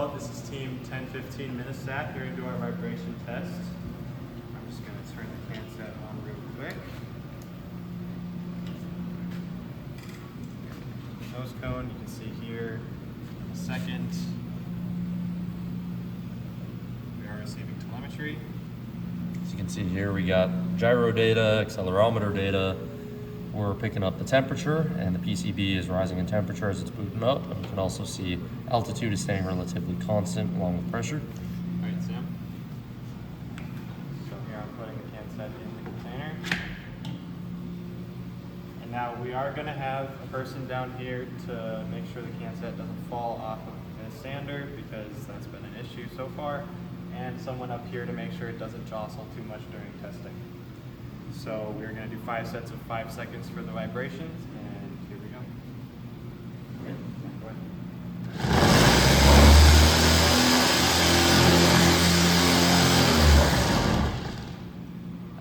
Hello, this is team 1015 Minnesat here to do our vibration test. I'm just going to turn the CanSat on real quick. Nose cone, you can see here in a second. We are receiving telemetry. As you can see here, we got gyro data, accelerometer data. We're picking up the temperature, and the PCB is rising in temperature as it's booting up. And you can also see altitude is staying relatively constant along with pressure. All right, Sam. So here I'm putting the CanSat in the container. And now we are going to have a person down here to make sure the CanSat doesn't fall off of the sander, because that's been an issue so far. And someone up here to make sure it doesn't jostle too much during testing. So we're going to do 5 sets of 5 seconds for the vibrations, and here we go. Okay, go ahead.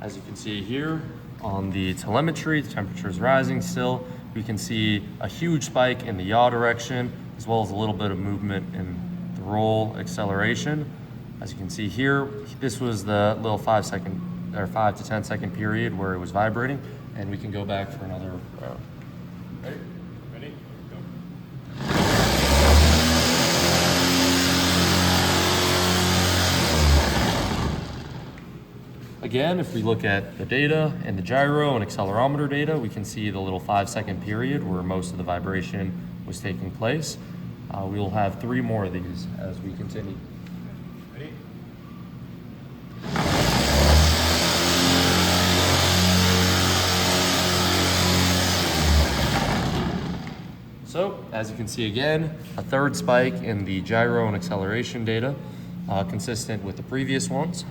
As you can see here on the telemetry, the temperature is rising still. We can see a huge spike in the yaw direction, as well as a little bit of movement in the roll acceleration. As you can see here, this was the little 5 to 10 second period where it was vibrating, and we can go back for another round. Ready? Ready? Go. Again, if we look at the data and the gyro and accelerometer data, we can see the little 5 second period where most of the vibration was taking place. We will have 3 more of these as we continue. Ready? So, as you can see again, a 3rd spike in the gyro and acceleration data, consistent with the previous ones,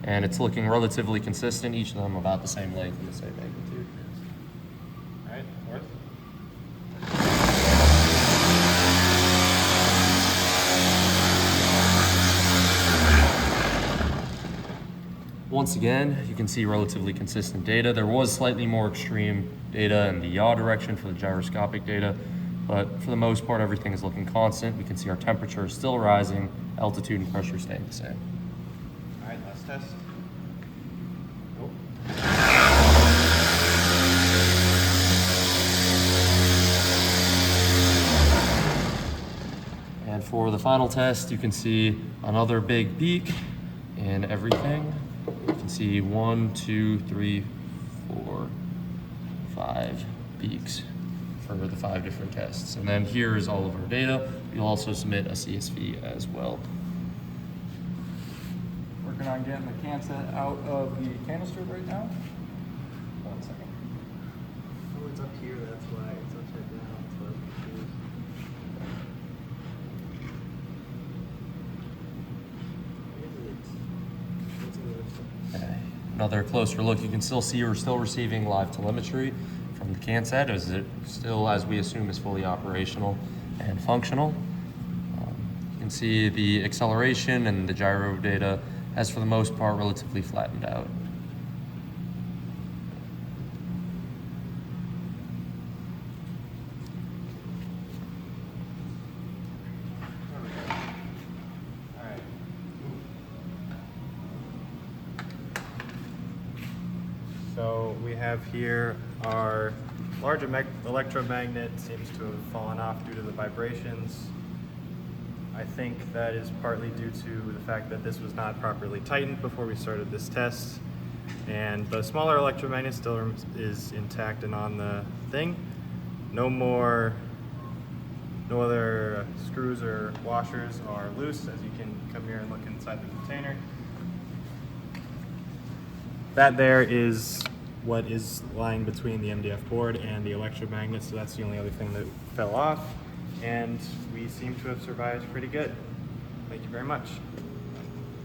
and it's looking relatively consistent, each of them about the same length and the same magnitude. All right, 4th. Once again, you can see relatively consistent data. There was slightly more extreme data in the yaw direction for the gyroscopic data, but for the most part, everything is looking constant. We can see our temperature is still rising, altitude and pressure staying the same. All right, last test. Go. And for the final test, you can see another big peak in everything. You can see 1, 2, 3, 4, 5 peaks for the 5 different tests. And then here is all of our data. You'll also submit a CSV as well. Working on getting the CanSat out of the canister right now. 1 second. Oh, it's up here, that's why. It's upside down. That's what I'm confused. Another closer look, you can still see we're still receiving live telemetry from the CanSat, as it still, as we assume, is fully operational and functional. You can see the acceleration and the gyro data has, for the most part, relatively flattened out. So we have here our large electromagnet seems to have fallen off due to the vibrations. I think that is partly due to the fact that this was not properly tightened before we started this test. And the smaller electromagnet still is intact and on the thing. No other screws or washers are loose, as you can come here and look inside the container. That there is what is lying between the MDF board and the electromagnet, so that's the only other thing that fell off. And we seem to have survived pretty good. Thank you very much.